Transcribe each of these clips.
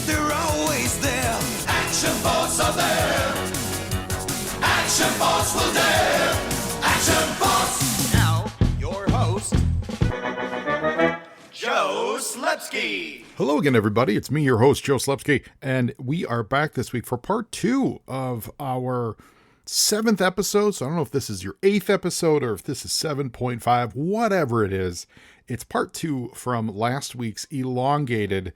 they're always there. Action Force are there. Action Force will dare. Action Force. Now, your host, Joe Slepsky. Hello again, everybody. It's me, your host, Joe Slepsky, and we are back this week for part 2 of our 7th episode. So I don't know if this is your 8th episode or if this is 7.5, whatever it is. It's part 2 from last week's elongated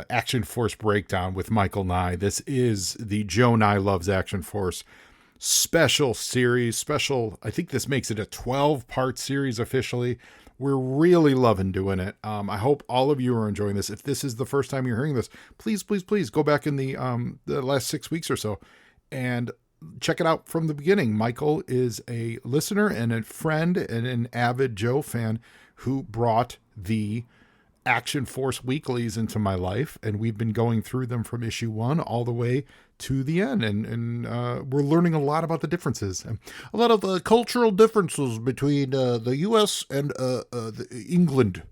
Action Force breakdown with Michael Nie. This is the Joe-Nie Loves Action Force special series. I think this makes it a 12-part series officially. We're really loving doing it. I hope all of you are enjoying this. If this is the first time you're hearing this, please go back in the last 6 weeks or so and check it out from the beginning. Michael is a listener and a friend and an avid Joe fan who brought the Action Force weeklies into my life, and we've been going through them from issue 1 all the way to the end, and we're learning a lot about the differences, a lot of cultural differences between the U.S. and England.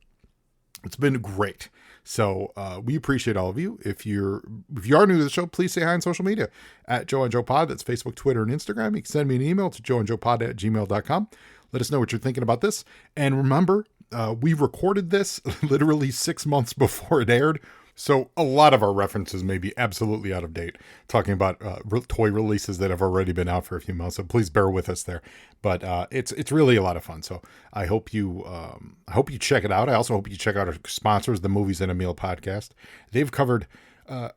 It's been great. So we appreciate all of you. If you are new to the show, please say hi on social media at Joe and Joe Pod. That's Facebook, Twitter, and Instagram. You can send me an email to joeandjoepod@gmail.com. Let us know what you're thinking about this. And remember, we recorded this literally 6 months before it aired. So a lot of our references may be absolutely out of date, talking about toy releases that have already been out for a few months. So please bear with us there. But it's really a lot of fun. So I hope you check it out. I also hope you check out our sponsors, the Movies and a Meal podcast. They've covered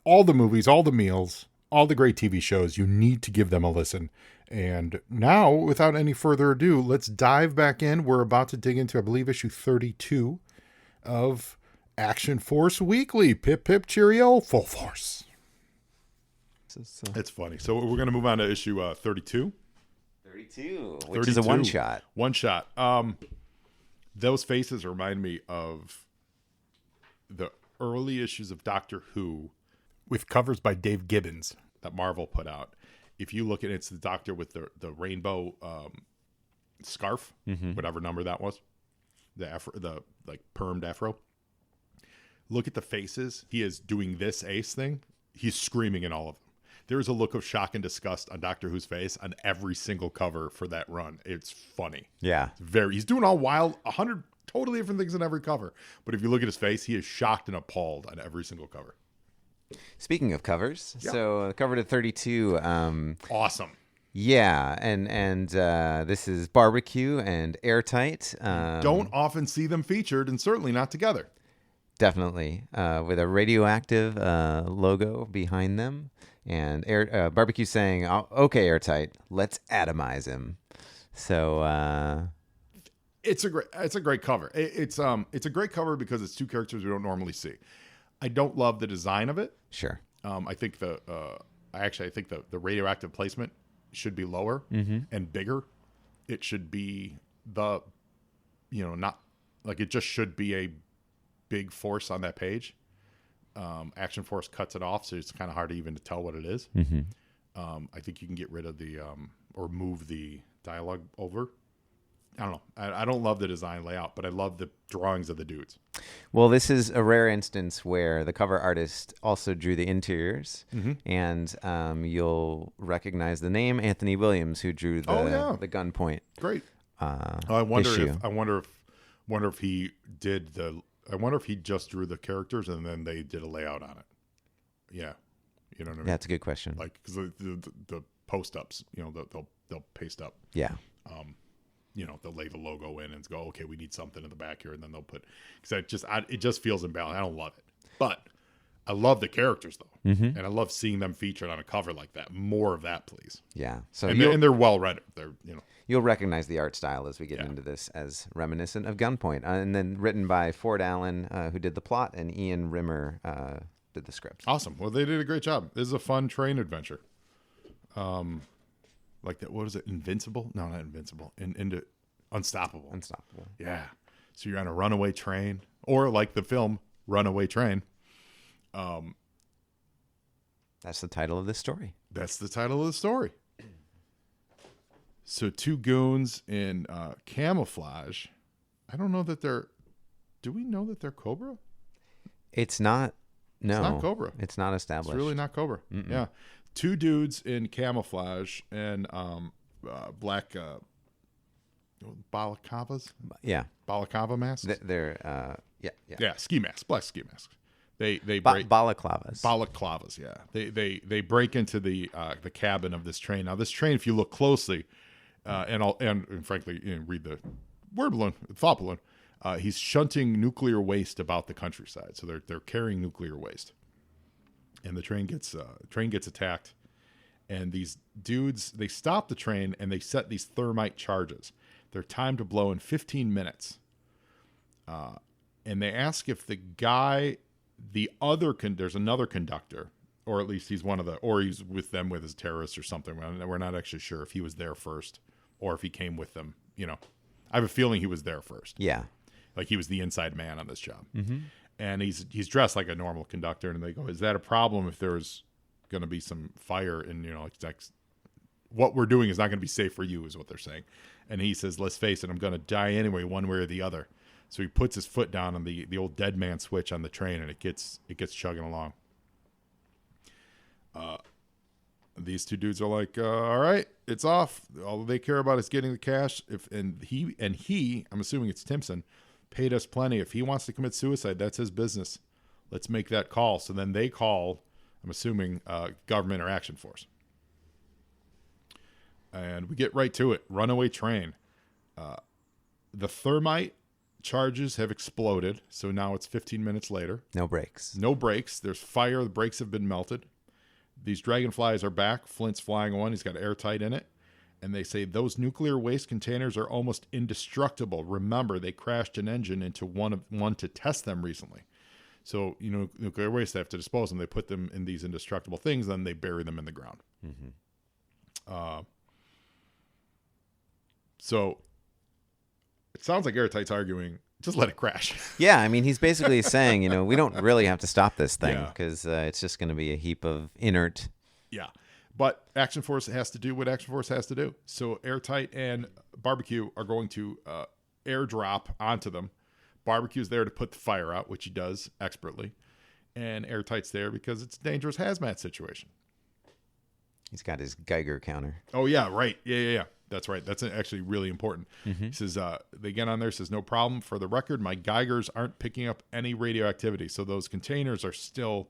all the movies, all the meals, all the great TV shows. You need to give them a listen. And now, without any further ado, let's dive back in. We're about to dig into, I believe, issue 32 of Action Force Weekly. Pip, pip, cheerio, full force. It's funny. So we're going to move on to issue 32. 32, which is a one-shot. One-shot. Those faces remind me of the early issues of Doctor Who with covers by Dave Gibbons that Marvel put out. If you look at it, it's the Doctor with the rainbow scarf, whatever number that was, the like permed afro. Look at the faces. He is doing this ace thing. He's screaming in all of them. There is a look of shock and disgust on Doctor Who's face on every single cover for that run. It's funny. Yeah. He's doing all wild, 100 totally different things on every cover. But if you look at his face, he is shocked and appalled on every single cover. Speaking of covers, so cover to 32. Awesome. Yeah, and this is Barbecue and Airtight. Don't often see them featured, and certainly not together. Definitely, with a radioactive logo behind them, and Barbecue saying, "Okay, Airtight, let's atomize him." So it's a great cover. It's a great cover because it's two characters we don't normally see. I don't love the design of it. Sure. I think the radioactive placement should be lower and bigger. It should be not like it just should be a big force on that page. Action Force cuts it off, so it's kind of hard even to tell what it is. I think you can get rid of the or move the dialogue over. I don't know. I don't love the design layout, but I love the drawings of the dudes. Well, this is a rare instance where the cover artist also drew the interiors, and you'll recognize the name Anthony Williams, who drew the Gunpoint. Great. I wonder if he did the. I wonder if he just drew the characters and then they did a layout on it. Yeah, you know what I mean. That's a good question. Like because the post ups, they'll paste up. Yeah. They'll lay the logo in and go, okay, we need something in the back here, and then they'll put because it just feels imbalanced. I don't love it, but I love the characters though, and I love seeing them featured on a cover like that. More of that, please. Yeah. So and they're well rendered. You'll recognize the art style as we get into this as reminiscent of Gunpoint, and then written by Ford Allen, who did the plot, and Ian Rimmer did the script. Awesome. Well, they did a great job. This is a fun train adventure. Like that, what is it? Invincible? No, not Invincible. Into Unstoppable. Unstoppable. Yeah. So you're on a runaway train, or like the film Runaway Train. That's the title of this story. That's the title of the story. So two goons in camouflage. I don't know that they're. Do we know that they're Cobra? It's not No, it's not Cobra. It's not established. It's really not Cobra. Mm-mm. Yeah, 2 dudes in camouflage and black balaclavas. Yeah, balaclava masks. They're ski masks, black ski masks. They break balaclavas. Yeah, they break into the cabin of this train. Now this train, if you look closely, and frankly, read the thought balloon. He's shunting nuclear waste about the countryside, so they're carrying nuclear waste, and the train gets attacked, and these dudes, they stop the train and they set these thermite charges. They're timed to blow in 15 minutes, and they ask if the guy, there's another conductor, or at least he's he's with them with his terrorists or something. We're not actually sure if he was there first or if he came with them. I have a feeling he was there first. Yeah. Like he was the inside man on this job. Mm-hmm. And he's dressed like a normal conductor. And they go, is that a problem if there's going to be some fire? And, what we're doing is not going to be safe for you, is what they're saying. And he says, let's face it, I'm going to die anyway, one way or the other. So he puts his foot down on the old dead man switch on the train, and it gets chugging along. These 2 dudes are like, all right, it's off. All they care about is getting the cash. He, I'm assuming it's Timpson, paid us plenty. If he wants to commit suicide, that's his business. Let's make that call. So then they call, I'm assuming, government or action force. And we get right to it. Runaway train. The thermite charges have exploded. So now it's 15 minutes later. No brakes. There's fire. The brakes have been melted. These dragonflies are back. Flint's flying one. He's got airtight in it. And they say those nuclear waste containers are almost indestructible. Remember, they crashed an engine into one to test them recently. So, nuclear waste, they have to dispose them. They put them in these indestructible things, then they bury them in the ground. Mm-hmm. So it sounds like Airtight's arguing, just let it crash. Yeah, I mean, he's basically saying, we don't really have to stop this thing because it's just going to be a heap of inert. Yeah. But Action Force has to do what Action Force has to do. So Airtight and Barbecue are going to airdrop onto them. Barbecue's there to put the fire out, which he does expertly. And Airtight's there because it's a dangerous hazmat situation. He's got his Geiger counter. Oh, yeah, right. Yeah. That's right. That's actually really important. Mm-hmm. He says, they get on there, says, no problem. For the record, my Geigers aren't picking up any radioactivity. So those containers are still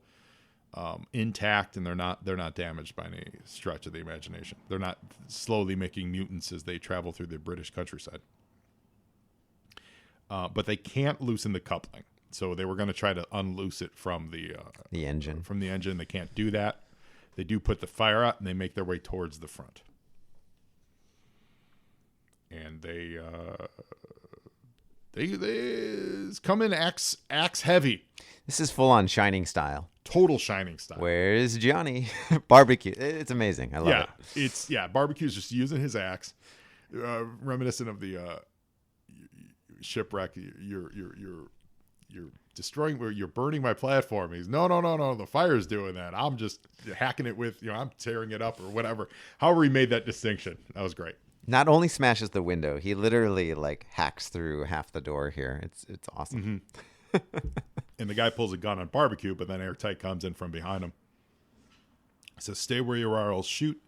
intact, and they're not damaged by any stretch of the imagination. They're not slowly making mutants as they travel through the British countryside. But they can't loosen the coupling. So they were going to try to unloose it from the engine. From the engine. They can't do that. They do put the fire out, and they make their way towards the front. And they come in axe heavy. This is full on Shining style. Total Shining style. Where's Johnny? Barbecue. It's amazing. I love it. Barbecue's just using his axe, reminiscent of the shipwreck. You're destroying, you're burning my platform. He's no. The fire's doing that. I'm just hacking it with, I'm tearing it up or whatever. However, he made that distinction. That was great. Not only smashes the window, he literally hacks through half the door here. It's awesome. Mm-hmm. And the guy pulls a gun on Barbecue, but then Airtight comes in from behind him. He says, "Stay where you are. I'll shoot."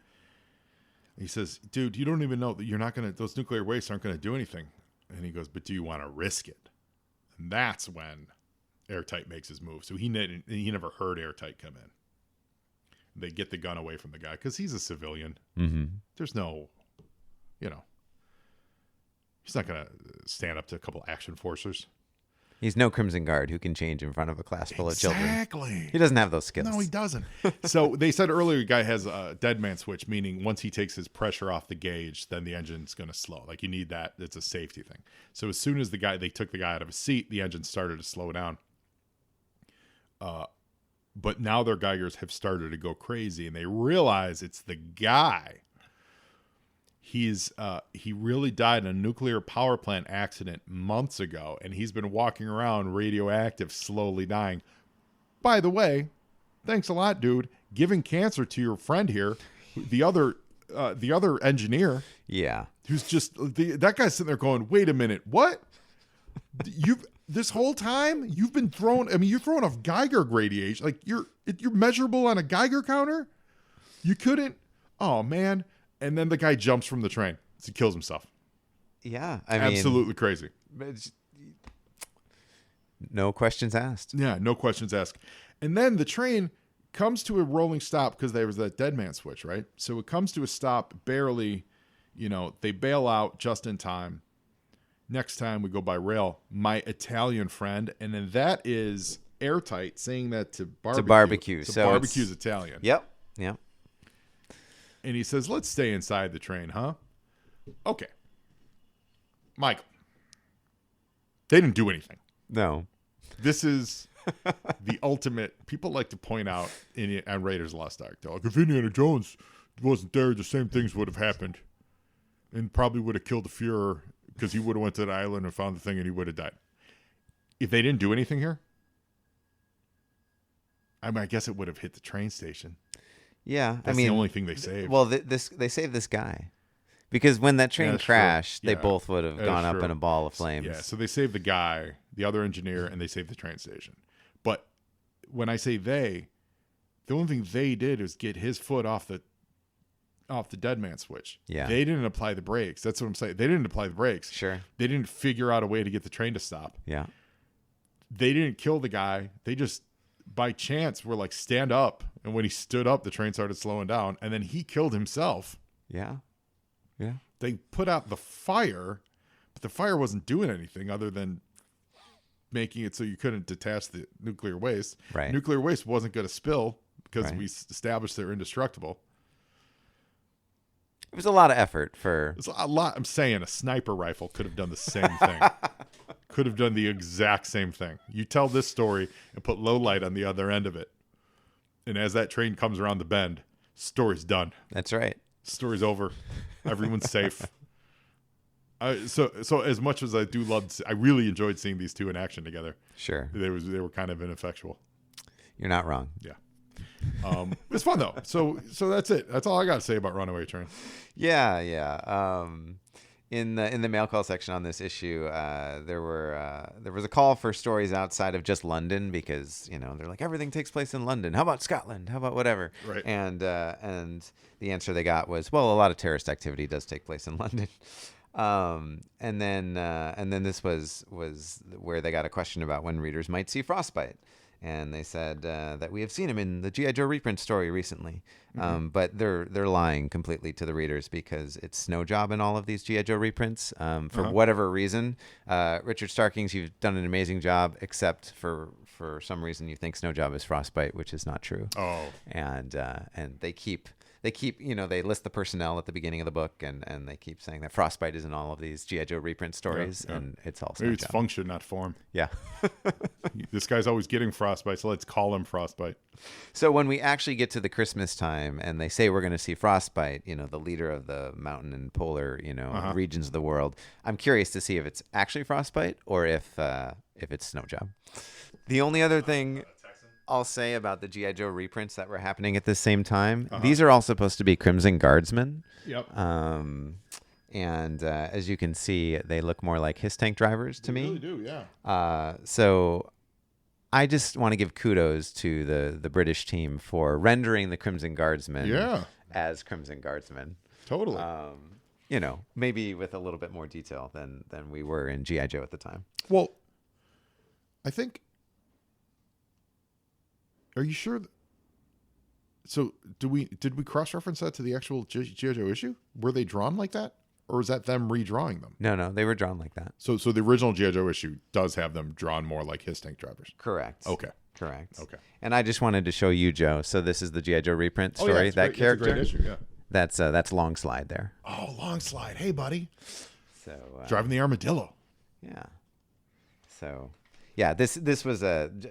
He says, "Dude, you don't even know that you're not gonna. Those nuclear wastes aren't gonna do anything." And he goes, "But do you want to risk it?" And that's when Airtight makes his move. So he never heard Airtight come in. They get the gun away from the guy because he's a civilian. Mm-hmm. There's no, he's not going to stand up to a couple action forcers. He's no Crimson Guard who can change in front of a class full of children. Exactly. He doesn't have those skills. No, he doesn't. So they said earlier the guy has a dead man switch, meaning once he takes his pressure off the gauge, then the engine's going to slow. You need that. It's a safety thing. So as soon as they took the guy out of his seat, the engine started to slow down. But now their Geigers have started to go crazy, and they realize it's the guy. He really died in a nuclear power plant accident months ago, and he's been walking around radioactive, slowly dying. By the way, thanks a lot, dude. Giving cancer to your friend here, the other engineer. Yeah. Who's just that guy's sitting there going, "Wait a minute, what? this whole time you've been throwing. I mean, you're throwing off Geiger radiation. Like you're measurable on a Geiger counter. You couldn't. Oh man! And then the guy jumps from the train. He kills himself. Yeah, I mean, absolutely crazy. No questions asked. Yeah, no questions asked. And then the train comes to a rolling stop because there was that dead man switch, right? So it comes to a stop barely. They bail out just in time. Next time we go by rail, my Italian friend, and then that is airtight, saying that to barbecue. So barbecue's Italian. Yep. And he says, let's stay inside the train, huh? Okay. Michael. They didn't do anything. No. This is the ultimate. People like to point out on Raiders of the Lost Ark, like, if Indiana Jones wasn't there, the same things would have happened. And probably would have killed the Fuhrer because he would have went to the island and found the thing and he would have died. If they didn't do anything here, I mean, I guess it would have hit the train station. Yeah. That's the only thing they saved. Well, they saved this guy. Because when that train crashed, they both would have gone up in a ball of flames. Yeah, so they saved the guy, the other engineer, and they saved the train station. But when I say they, the only thing they did was get his foot off the dead man switch. Yeah. They didn't apply the brakes. That's what I'm saying. They didn't apply the brakes. Sure. They didn't figure out a way to get the train to stop. Yeah. They didn't kill the guy. They just, by chance, were like, stand up. And when he stood up, the train started slowing down. And then he killed himself. Yeah. Yeah. They put out the fire, but the fire wasn't doing anything other than making it so you couldn't detach the nuclear waste. Right. Nuclear waste wasn't going to spill because we established they're indestructible. It was a lot of effort for... It's a lot. I'm saying a sniper rifle could have done the same thing. Could have done the exact same thing. You tell this story and put low light on the other end of it. And as that train comes around the bend, story's done. That's right. Story's over. Everyone's safe. So as much as I do love, I really enjoyed seeing these two in action together. Sure. They were kind of ineffectual. You're not wrong. Yeah. It's fun though. So that's it. That's all I got to say about Runaway Train. Yeah. In the mail call section on this issue, there was a call for stories outside of just London because they're like, everything takes place in London. How about Scotland? How about whatever? Right. And the answer they got was, well, a lot of terrorist activity does take place in London. And then this was where they got a question about when readers might see Frostbite. And they said that we have seen him in the G.I. Joe reprint story recently. But they're lying completely to the readers because it's Snow Job in all of these G.I. Joe reprints. For whatever reason, Richard Starkings, you've done an amazing job, except for some reason you think Snow Job is Frostbite, which is not true. Oh. And they keep they list the personnel at the beginning of the book and they keep saying that Frostbite is in all of these G.I. Joe reprint stories and it's all Snow Maybe it's Job. function, not form. Yeah. This guy's always getting Frostbite, so let's call him Frostbite. So when we actually get to the Christmas time and they say we're going to see Frostbite, the leader of the mountain and polar, regions of the world, I'm curious to see if it's actually Frostbite or if it's Snow Job. The only other thing I'll say about the G.I. Joe reprints that were happening at the same time, these are all supposed to be Crimson Guardsmen. Yep. And as you can see, they look more like his tank drivers to me. They really do, yeah. So I just want to give kudos to the British team for rendering the Crimson Guardsmen as Crimson Guardsmen. Totally. Maybe with a little bit more detail than we were in G.I. Joe at the time. Well, I think... Are you sure? So did we cross-reference that to the actual G.I. Joe issue? Were they drawn like that? Or is that them redrawing them? No, they were drawn like that. So the original G.I. Joe issue does have them drawn more like his tank drivers. Correct. Okay. Correct. Okay. And I just wanted to show you, Joe. So this is the G.I. Joe reprint story. That character. It's a great issue, yeah. That's Long Slide there. Oh, Long Slide. Hey, buddy. So driving the armadillo. Yeah. So yeah, this was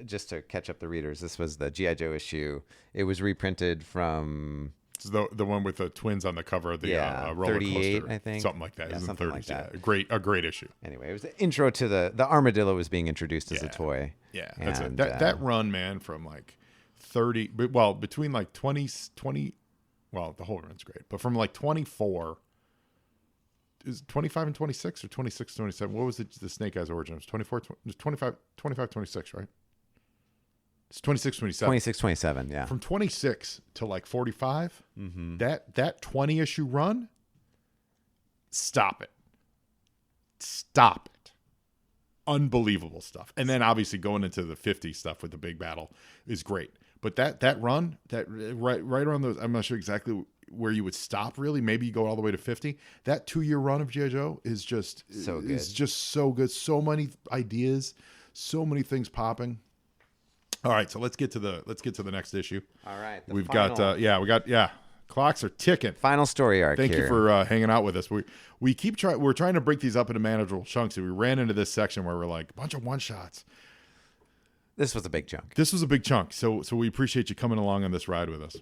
just to catch up the readers. This was the G.I. Joe issue. It was reprinted from the one with the twins on the cover of the roller 38, coaster, I think, something like that. Yeah, something like that. Yeah. A great issue. Anyway, it was the intro to the armadillo was being introduced as a toy. Yeah, that's it. That run, man, from like 30, between like 20, well, the whole run's great, but from like 24 is 25 and 26 or 26, 27? What was the Snake Eyes origin? It was 24, 25, 25, 26, right? It's 26, 27. 26, 27, yeah. From 26 to like 45, Mm-hmm. that 20 issue run, stop it. Stop it. Unbelievable stuff. And then obviously going into the 50 stuff with the big battle is great. But that run, that right around those, I'm not sure exactly where you would stop really. Maybe you go all the way to 50. That 2-year run of G.I. Joe is just So good. Is just so good. So many ideas, so many things popping. All right, so let's get to the next issue. All right. We got clocks are ticking. Final story arc. Thank here. you for hanging out with us. We're trying to break these up into manageable chunks, and we ran into this section where we're like a bunch of one shots. This was a big chunk. This was a big chunk, so we appreciate you coming along on this ride with us.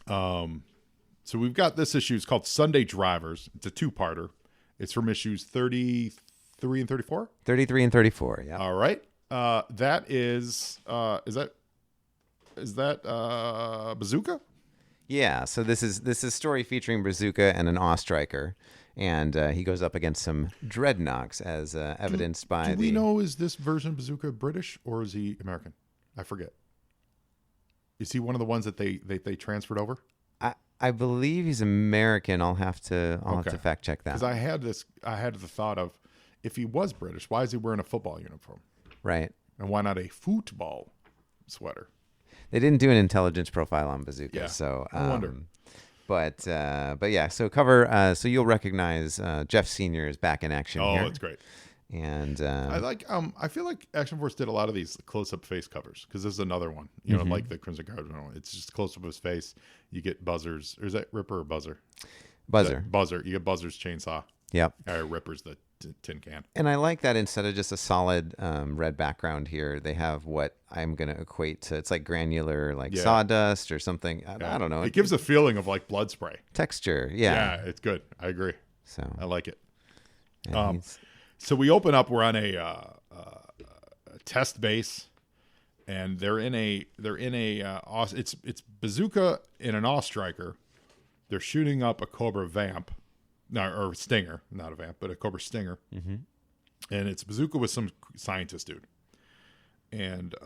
So we've got this issue. It's called Sunday Drivers. It's a 2-parter. It's from issues 33 and 34. 33 and 34. Yeah. All right. That is Bazooka? Yeah. So this is a story featuring Bazooka and an Ostriker, and he goes up against some dreadnoks, as evidenced by Do we know, is this version of Bazooka British or is he American? I forget. Is he one of the ones that they transferred over? I believe he's American. I'll have to fact check that. Because I had the thought of, if he was British, why is he wearing a football uniform? Right. And why not a football sweater? They didn't do an intelligence profile on Bazooka, Yeah, so I wonder. But yeah, so cover. So you'll recognize Jeff Senior is back in action. Oh, here. that's great. And I like. I feel like Action Force did a lot of these close-up face covers, because this is another one. You know, like the Crimson Guard one. It's just close up of his face. You get Buzzers. Or is that Ripper or Buzzer? Buzzer. Buzzer. You get Buzzer's chainsaw. Yep. Or Ripper's the tin can. And I like that instead of just a solid red background here, they have what I'm going to equate to. It's like granular, like sawdust or something. I don't know. It gives a feeling of like blood spray. Texture. Yeah. Yeah, it's good. I agree. So I like it. and he's- So we open up. We're on a test base, and they're in a it's Bazooka and an Ostriker. They're shooting up a Cobra Vamp, or Stinger, not a Vamp, but a Cobra Stinger, and it's Bazooka with some scientist dude, and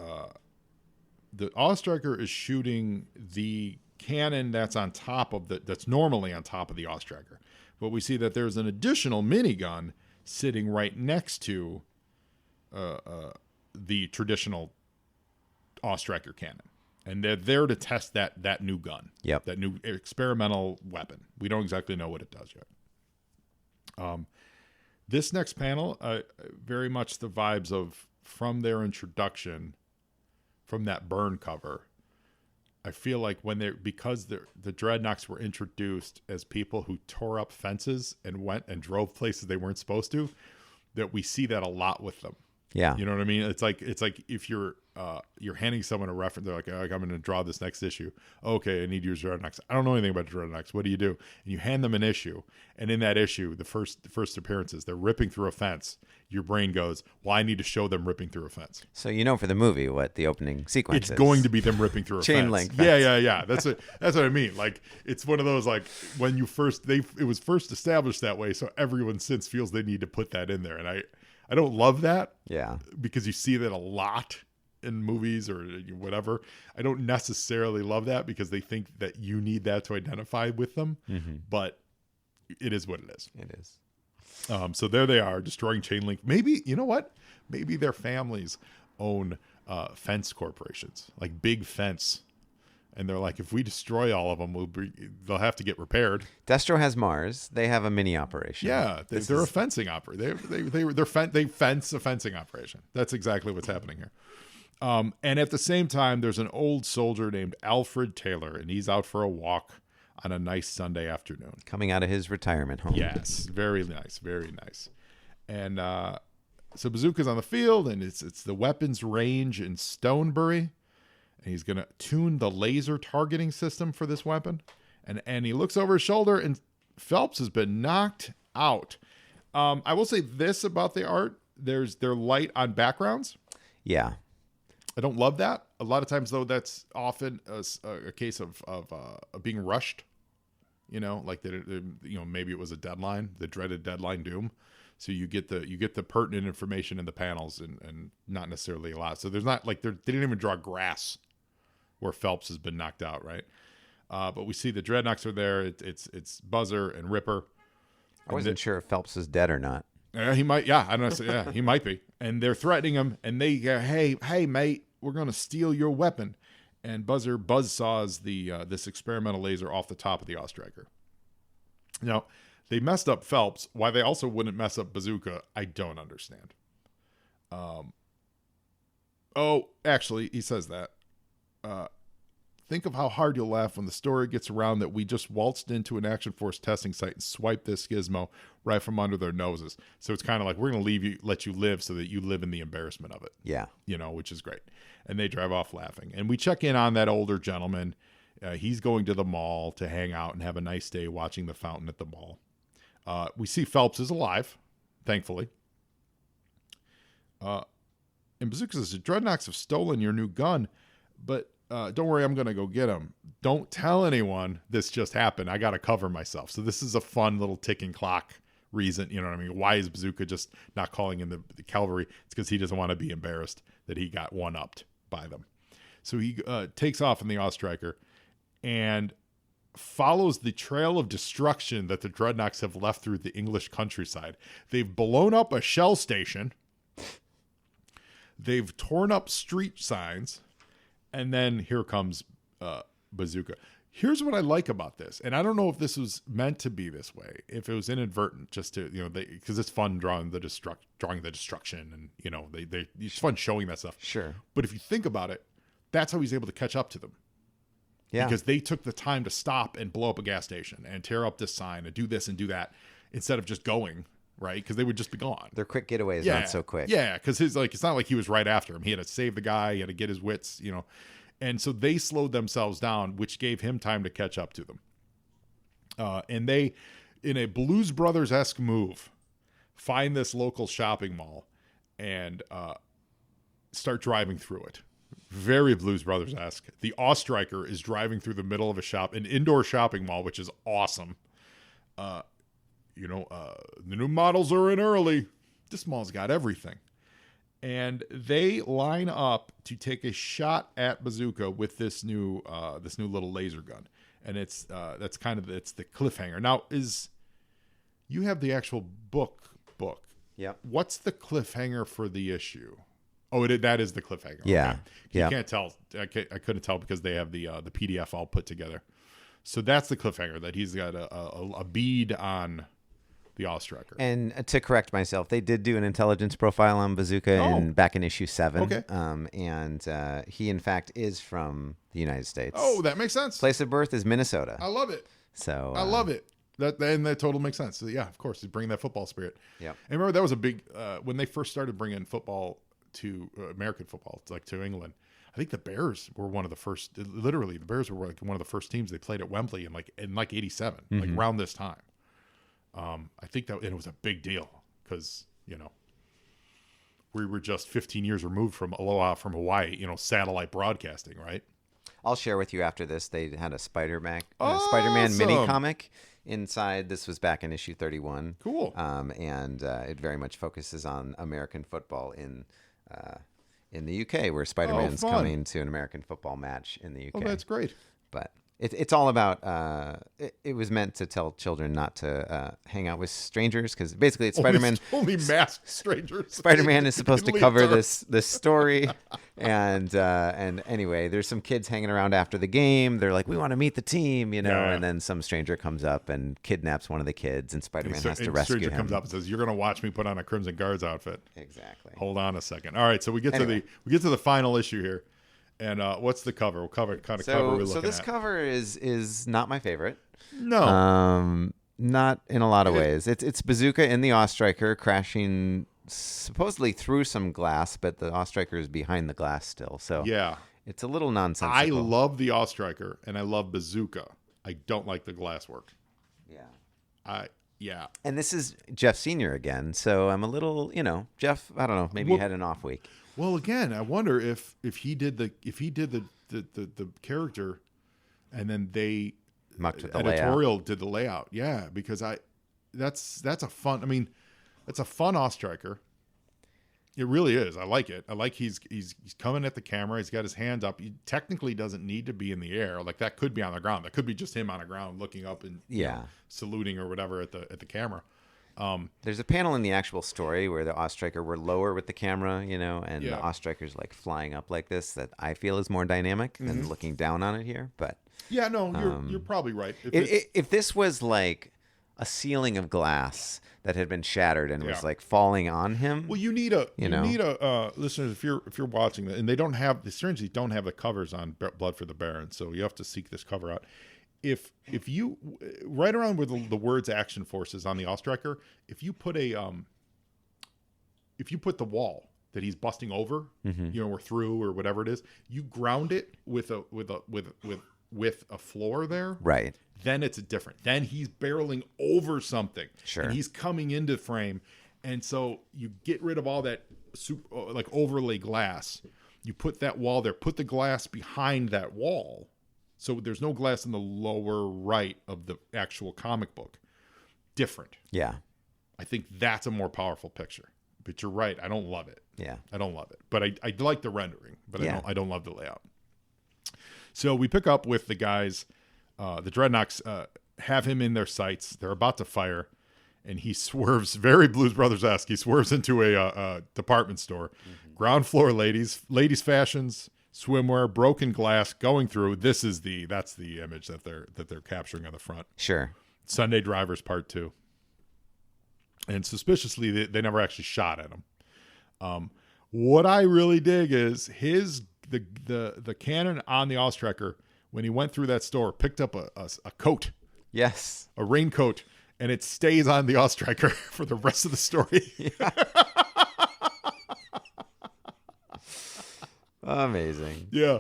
the Ostriker is shooting the cannon that's on top of that's normally on top of the Ostriker, but we see that there's an additional minigun sitting right next to the traditional Ostriker cannon. And they're there to test that new gun. Yep. That new experimental weapon. We don't exactly know what it does yet. This next panel, very much the vibes of, from their introduction, from that burn cover, I feel like because the Dreadnoks were introduced as people who tore up fences and went and drove places they weren't supposed to, that we see that a lot with them. yeah. You know what I mean? It's like if you're handing someone a reference, they're like, I'm going to draw this next issue. Okay, I need to use Dreadnoks. I don't know anything about Dreadnoks. What do? And you hand them an issue, and in that issue, the first appearances, they're ripping through a fence. Your brain goes, well, I need to show them ripping through a fence. So you know for the movie what the opening sequence It's is. going to be them ripping through a Chain fence. link Yeah. That's what I mean. Like, it's one of those, like, when it was first established that way, so everyone since feels they need to put that in there. And I don't love that. Yeah. Because you see that a lot in movies or whatever. I don't necessarily love that because they think that you need that to identify with them. But it is what it is. It is. So there they are, destroying chain link. Maybe, you know what? Maybe their families own fence corporations, like big fence. And they're like, if we destroy all of them, they'll have to get repaired. Destro has Mars. They have a mini operation. Yeah, they're a fencing operation. They fence a fencing operation. That's exactly what's happening here. And at the same time, there's an old soldier named Alfred Taylor, and he's out for a walk on a nice Sunday afternoon. Coming out of his retirement home. Yes, very nice, very nice. And so Bazooka's on the field, and it's the weapons range in Stonebury. And he's going to tune the laser targeting system for this weapon. And he looks over his shoulder, and Phelps has been knocked out. I will say this about the art. They're light on backgrounds. Yeah. I don't love that. A lot of times, though, that's often a case of being rushed. like maybe it was a deadline, the dreaded deadline doom. So you get the pertinent information in the panels and not necessarily a lot. So there's not like they didn't even draw grass where Phelps has been knocked out, right? But we see the Dreadnoks are there. It's Buzzer and Ripper. I wasn't sure if Phelps was dead or not. He might. Yeah, I don't know. Yeah, he might be. And they're threatening him, and they go, "Hey, mate, we're gonna steal your weapon." And Buzzer buzzsaws this experimental laser off the top of the Ostriker. Now, they messed up Phelps. Why they also wouldn't mess up Bazooka, I don't understand. Oh, actually, he says that. Think of how hard you'll laugh when the story gets around that we just waltzed into an Action Force testing site and swiped this gizmo right from under their noses. So it's kind of like, we're going to let you live so that you live in the embarrassment of it. Yeah. Which is great. And they drive off laughing. And we check in on that older gentleman. He's going to the mall to hang out and have a nice day watching the fountain at the mall. We see Phelps is alive, thankfully. And Bazooka says, the Dreadnoks have stolen your new gun, but don't worry, I'm going to go get him. Don't tell anyone this just happened. I got to cover myself. So this is a fun little ticking clock reason. You know what I mean? Why is Bazooka just not calling in the cavalry? It's because he doesn't want to be embarrassed that he got one-upped by them. So he takes off in the Ostriker and follows the trail of destruction that the Dreadnoks have left through the English countryside. They've blown up a shell station. They've torn up street signs. And then here comes Bazooka. Here's what I like about this. And I don't know if this was meant to be this way, if it was inadvertent, just to, because it's fun drawing the destruction and, it's fun showing that stuff. Sure. But if you think about it, that's how he's able to catch up to them. Yeah. Because they took the time to stop and blow up a gas station and tear up this sign and do this and do that instead of just going, right? Because they would just be gone. Their quick getaways not so quick. Yeah, because it's not like he was right after him. He had to save the guy. He had to get his wits, And so they slowed themselves down, which gave him time to catch up to them. And they, in a Blues Brothers-esque move, find this local shopping mall and start driving through it. Very Blues Brothers-esque. The Ostriker is driving through the middle of an indoor shopping mall, which is awesome. The new models are in early. This mall's got everything. And they line up to take a shot at Bazooka with this new little laser gun. And it's the cliffhanger. Now, you have the actual book. Yep. What's the cliffhanger for the issue? Oh, that is the cliffhanger. Yeah. Okay. You can't tell. I couldn't tell because they have the PDF all put together. So that's the cliffhanger, that he's got a bead on the Ostriker. And to correct myself, they did do an intelligence profile on Bazooka back in issue 7. Okay. And he, in fact, is from the United States. Oh, that makes sense. Place of birth is Minnesota. I love it. So I love it. That totally makes sense. So, yeah, of course, he's bringing that football spirit. Yeah. And remember, that was a big when they first started bringing football to American football, to England. I think the Bears were one of the first. Literally, the Bears were like one of the first teams they played at Wembley in '87, like around this time. I think that it was a big deal because we were just 15 years removed from Aloha from Hawaii, satellite broadcasting, right? I'll share with you after this. They had a Spider-Man Awesome. mini comic inside. This was back in issue 31. Cool. And it very much focuses on American football in the UK, where Spider-Man's fun. coming to an American football match in the UK. Oh, that's great. But it's all about. It was meant to tell children not to hang out with strangers, because basically it's Spider-Man. Only masked strangers. Spider-Man is supposed to cover Leotard. this story, and anyway, there's some kids hanging around after the game. They're like, "We want to meet the team," Yeah. and then some stranger comes up and kidnaps one of the kids, and Spider-Man has to rescue stranger him. comes up and says, "You're going to watch me put on a Crimson Guards outfit." Exactly. Hold on a second. All right, so we get to the final issue here, and what's the cover? What cover are we looking So this at? cover is not my favorite. No. Not in a lot of ways. It's Bazooka in the Ostriker crashing supposedly through some glass, but the Ostriker is behind the glass still. So Yeah. it's a little nonsensical. I love the Ostriker and I love Bazooka. I don't like the glass work. Yeah. And this is Jeff Sr. again, so I'm a little, Jeff, I don't know, maybe he had an off week. Well, again, I wonder if he did the character and then they Mucked with the editorial did the layout. Yeah, because that's a fun. I mean, it's a fun Ostriker. It really is. I like it. I like he's coming at the camera. He's got his hands up. He technically doesn't need to be in the air. Like that could be on the ground. That could be just him on the ground looking up and saluting or whatever at the camera. There's a panel in the actual story where the Ostriker were lower with the camera, and the Ostriker's like flying up like this. That I feel is more dynamic than looking down on it here. But yeah, no, you're probably right. If this was like a ceiling of glass that had been shattered and was like falling on him. Well, you need a listeners, if you're watching that, and they strangely don't have the covers on Blood for the Baron, so you have to seek this cover out. If you right around where the words Action Force is on the Ostriker, if you put the wall that he's busting over, or through or whatever it is, you ground it with a floor there, right? Then it's different. Then he's barreling over something. Sure. And he's coming into frame. And so you get rid of all that overlay glass. You put that wall there. Put the glass behind that wall. So there's no glass in the lower right of the actual comic book. Different. Yeah. I think that's a more powerful picture. But you're right. I don't love it. Yeah. I don't love it. But I like the rendering. But I don't love the layout. So we pick up with the guys... the Dreadnoks have him in their sights. They're about to fire, and he swerves, very Blues Brothers-esque. He swerves into a department store. Ground floor ladies fashions, swimwear, broken glass going through. That's the image that they're capturing on the front. Sure. Sunday Drivers Part 2. And suspiciously, they never actually shot at him. What I really dig is the cannon on the Ostriker. When he went through that store, picked up a coat. Yes. A raincoat. And it stays on the Ostriker for the rest of the story. Yeah. Amazing. Yeah.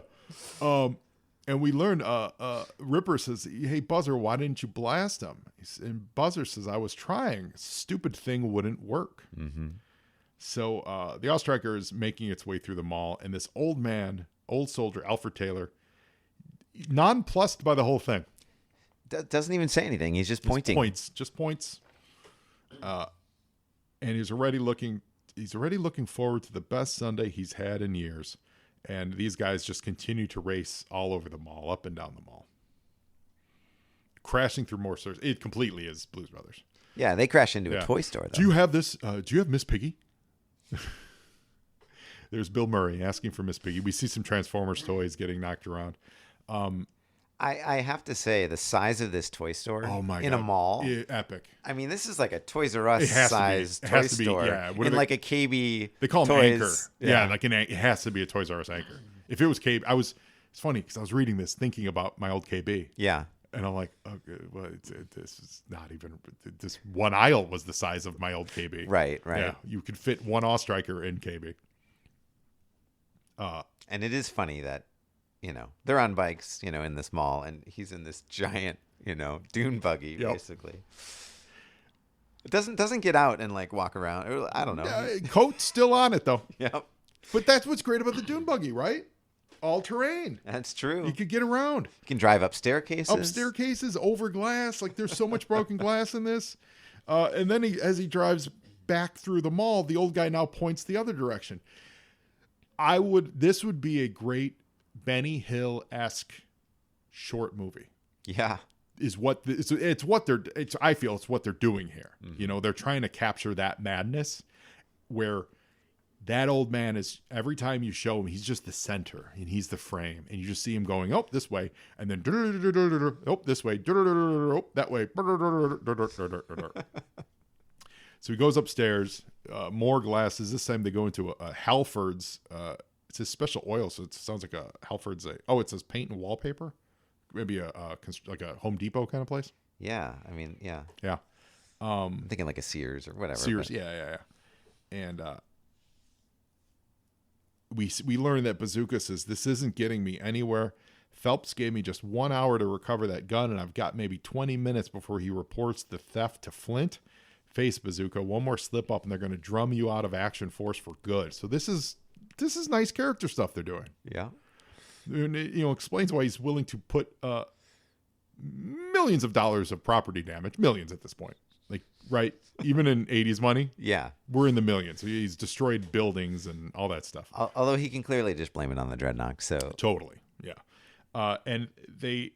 And we learned, Ripper says, hey, Buzzer, why didn't you blast him? And Buzzer says, I was trying. Stupid thing wouldn't work. Mm-hmm. So the Ostriker is making its way through the mall. And this old soldier, Alfred Taylor, nonplussed by the whole thing. Doesn't even say anything. He's just pointing. Just points. And he's already looking forward to the best Sunday he's had in years. And these guys just continue to race all over the mall, up and down the mall. Crashing through more stores. It completely is Blues Brothers. Yeah, they crash into a toy store, though. Do you have this? Do you have Miss Piggy? There's Bill Murray asking for Miss Piggy. We see some Transformers toys getting knocked around. I have to say, the size of this toy store in a mall, epic. I mean, this is like a Toys R Us size toy store in like a KB. They call them Anchor. Yeah, it has to be a Toys R Us Anchor. If it was KB, it's funny because I was reading this thinking about my old KB. Yeah. And I'm like, okay, well, this is not even. This one aisle was the size of my old KB. Right. Yeah, you could fit one Ostriker in KB. And it is funny that, they're on bikes, in this mall, and he's in this giant, dune buggy, basically. It doesn't get out and like walk around. I don't know. Coat's still on it though. Yep. But that's what's great about the dune buggy, right? All terrain. That's true. You could get around. You can drive up staircases. Over glass. Like there's so much broken glass in this. And then as he drives back through the mall, the old guy now points the other direction. This would be a great Benny Hill-esque short movie. Yeah. I feel it's what they're doing here. Mm-hmm. They're trying to capture that madness where that old man is, every time you show him, he's just the center and he's the frame, and you just see him going, oh, this way, and then oh, this way, oh, that way. So he goes upstairs, more glasses. This time they go into a Halford's. It's a special oil, so it sounds like a Halford's. It says paint and wallpaper. Maybe like a Home Depot kind of place. Yeah, I mean, yeah. Yeah. I'm thinking like a Sears or whatever. Sears, yeah. And we learned that Bazooka says, this isn't getting me anywhere. Phelps gave me just 1 hour to recover that gun, and I've got maybe 20 minutes before he reports the theft to Flint. Face, Bazooka. One more slip up, and they're going to drum you out of Action Force for good. So this is nice character stuff they're doing. Yeah. And it, explains why he's willing to put millions of dollars of property damage, millions at this point. Like, right? Even in 80s money, Yeah. we're in the millions. He's destroyed buildings and all that stuff. Although he can clearly just blame it on the Dreadnoks. So Totally, yeah. And the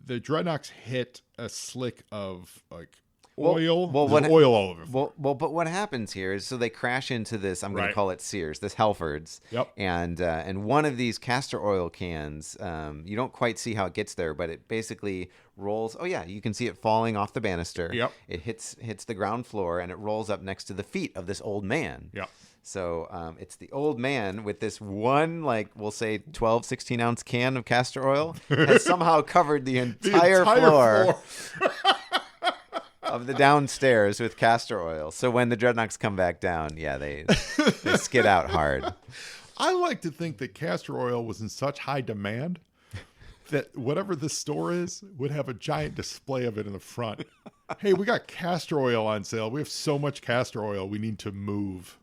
Dreadnoks hit a slick of like oil. There's oil all over. Well, but what happens here is so they crash into this. I'm going to Right. call it Sears, this Halfords. Yep. And one of these castor oil cans, you don't quite see how it gets there, but it basically rolls. Oh yeah, you can see it falling off the banister. Yep. It hits the ground floor and it rolls up next to the feet of this old man. Yep. So it's the old man with this one, like we'll say 12, 16 ounce can of castor oil has somehow covered the entire floor of the downstairs with castor oil. So when the Dreadnoks come back down, yeah, they skid out hard. I like to think that castor oil was in such high demand that whatever this store is would have a giant display of it in the front. Hey, we got castor oil on sale. We have so much castor oil, we need to move.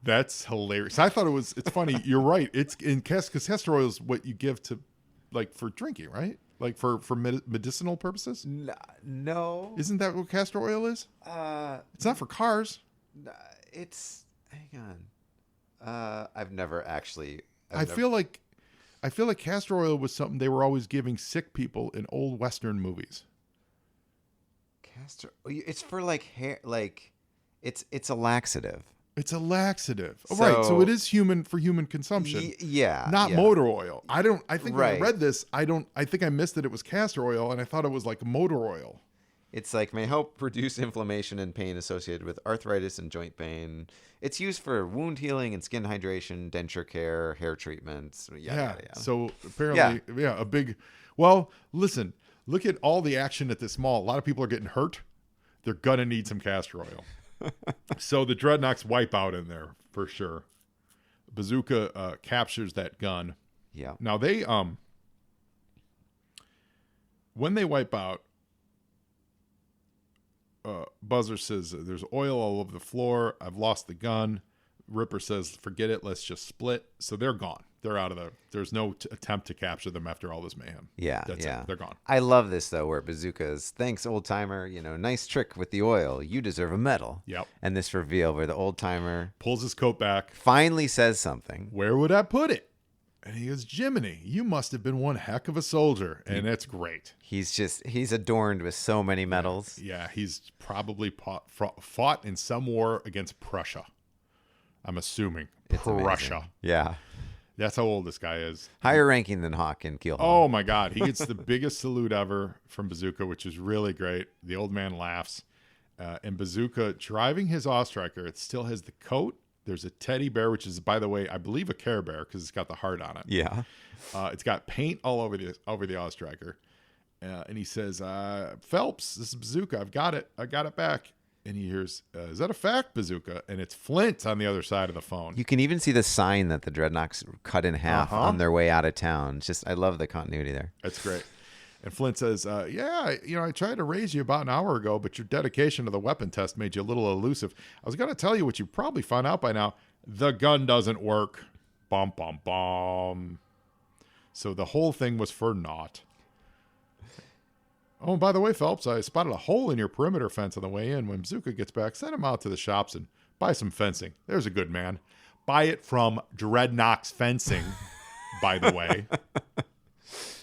That's hilarious. I thought it's funny. You're right. It's in because castor oil is what you give to, like, for drinking, right? Like for medicinal purposes. No, Isn't that what castor oil is? It's not for cars. it's hang on. I've never actually. I feel like castor oil was something they were always giving sick people in old Western movies. Castor. It's for like hair. Like it's a laxative. It's a laxative. Oh, right. So it is for human consumption. Yeah. Not yeah. motor oil. I think when I Right. read this, I think I missed that it was castor oil and I thought it was like motor oil. It's like may help reduce inflammation and pain associated with arthritis and joint pain. It's used for wound healing and skin hydration, denture care, hair treatments. Yeah. So apparently, a big. Well, listen, look at all the action at this mall. A lot of people are getting hurt. They're gonna need some castor oil. So the Dreadnoks wipe out in there for sure. Bazooka captures that gun. Yeah. Now they when they wipe out, Buzzer says there's oil all over the floor. I've lost the gun. Ripper says forget it. Let's just split. So they're gone. They're out of the. There's no attempt to capture them after all this mayhem. Yeah, That's yeah. it. They're gone. I love this though, where Bazooka's thanks old timer. Nice trick with the oil. You deserve a medal. Yep. And this reveal where the old timer Pulls his coat back. finally says something. Where would I put it? And he goes, Jiminy, you must have been one heck of a soldier. And that's great. He's adorned with so many medals. Yeah, he's probably fought in some war against Prussia. I'm assuming. It's Prussia. amazing. Yeah. That's how old this guy is. Higher ranking than Hawk and Keelhaul. Oh, my God. He gets the biggest salute ever from Bazooka, which is really great. The old man laughs. And Bazooka, driving his Ostriker, it still has the coat. There's a teddy bear, which is, by the way, I believe a Care Bear because it's got the heart on it. Yeah. It's got paint all over the Ostriker. And he says, Phelps, this is Bazooka. I've got it. I got it back. And he hears, is that a fact, Bazooka? And it's Flint on the other side of the phone. You can even see the sign that the Dreadnoks cut in half on their way out of town. I love the continuity there. That's great. And Flint says, I tried to raise you about an hour ago, but your dedication to the weapon test made you a little elusive. I was going to tell you what you probably found out by now. The gun doesn't work. Bum, bum, bum. So the whole thing was for naught. Oh, and by the way, Phelps, I spotted a hole in your perimeter fence on the way in. When Bazooka gets back, send him out to the shops and buy some fencing. There's a good man. Buy it from Dreadnoks Fencing, by the way.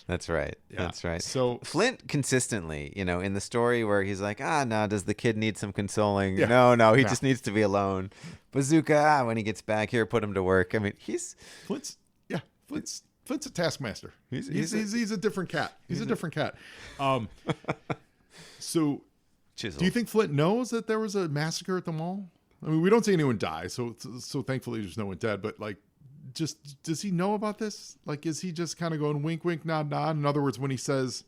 That's right. Yeah. That's right. So Flint consistently, in the story where he's like, no, does the kid need some consoling? Yeah. No, he just needs to be alone. Bazooka, when he gets back here, put him to work. I mean, Flint's a taskmaster. He's a different cat. He's a different cat. So Chisel. do you think Flint knows that there was a massacre at the mall? I mean, we don't see anyone die, so thankfully there's no one dead. But like, just does he know about this? Like, is he just kind of going wink, wink, nod, nod? In other words, when he says,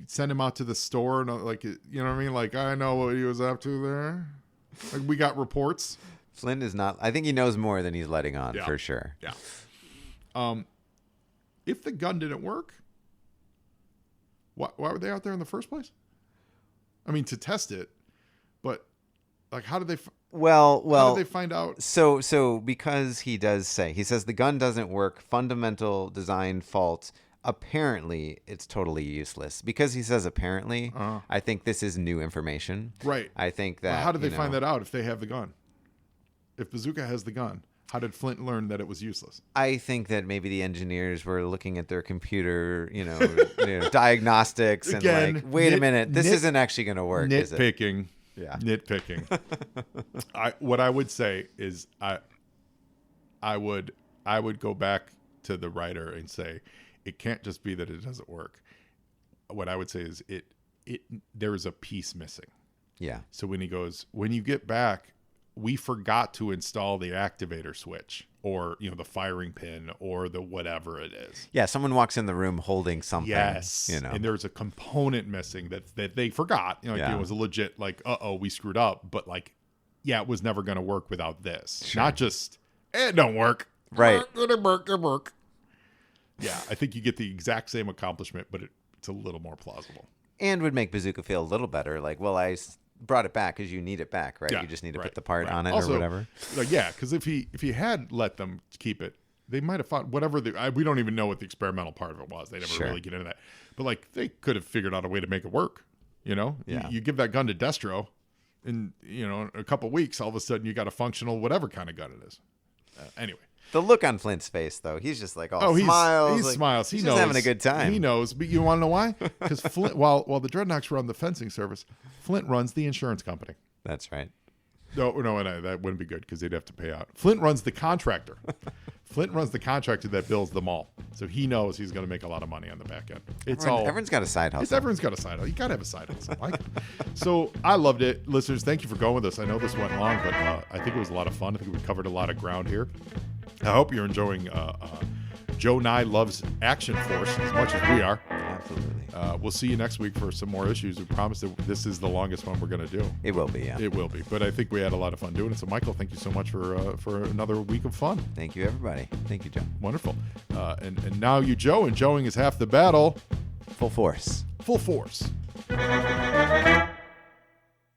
send him out to the store, and like, you know what I mean? Like, I know what he was up to there. Like, we got reports. Flint is not. I think he knows more than he's letting on for sure. Yeah. If the gun didn't work, why were they out there in the first place? I mean, to test it, but like, how did they? How did they find out? So because he says the gun doesn't work, fundamental design fault. apparently it's totally useless. Because he says apparently, I think this is new information. Right. I think that. Well, how did they find that out if they have the gun? If Bazooka has the gun, how did Flint learn that it was useless? I think that maybe the engineers were looking at their computer, diagnostics Again, and like, wait a minute, this isn't actually going to work, is it? Nitpicking. Yeah. Nitpicking. What I would say is I would go back to the writer and say it can't just be that it doesn't work. What I would say is there is a piece missing. Yeah. So when he goes, when you get back, we forgot to install the activator switch or, the firing pin or the whatever it is. Yeah, someone walks in the room holding something. Yes. And there's a component missing that they forgot. It was a legit we screwed up, but it was never going to work without this. Sure. Not just, it don't work. Right. It'll work. Yeah, I think you get the exact same accomplishment, but it's a little more plausible. And would make Bazooka feel a little better. Like, well, I brought it back because you need it back, right? Yeah, You just need to put the part on it also, or whatever. Because if he had let them keep it, they might have found whatever we don't even know what the experimental part of it was. They never really get into that. But they could have figured out a way to make it work. Yeah. You give that gun to Destro, and in a couple weeks, all of a sudden you got a functional whatever kind of gun it is. Anyway. The look on Flint's face, though, he's just like, smiles. He smiles. He he's knows. just having a good time. He knows. But you want to know why? Because Flint, while the Dreadnoks run the fencing service, Flint runs the insurance company. That's right. No, that wouldn't be good because they'd have to pay out. Flint runs the contractor. Flint runs the contractor that builds them all. So he knows he's going to make a lot of money on the back end. Everyone's got a side hustle. Everyone's got a side hustle. You got to have a side hustle. So I loved it. Listeners, thank you for going with us. I know this went long, but I think it was a lot of fun. I think we covered a lot of ground here. I hope you're enjoying Joe-Nie Loves Action Force as much as we are. Absolutely. We'll see you next week for some more issues. We promise that this is the longest one we're going to do. It will be, yeah. It will be. But I think we had a lot of fun doing it. So, Michael, thank you so much for another week of fun. Thank you, everybody. Thank you, Joe. Wonderful. And now you, Joe, and Joeing is half the battle. Full force. Full force.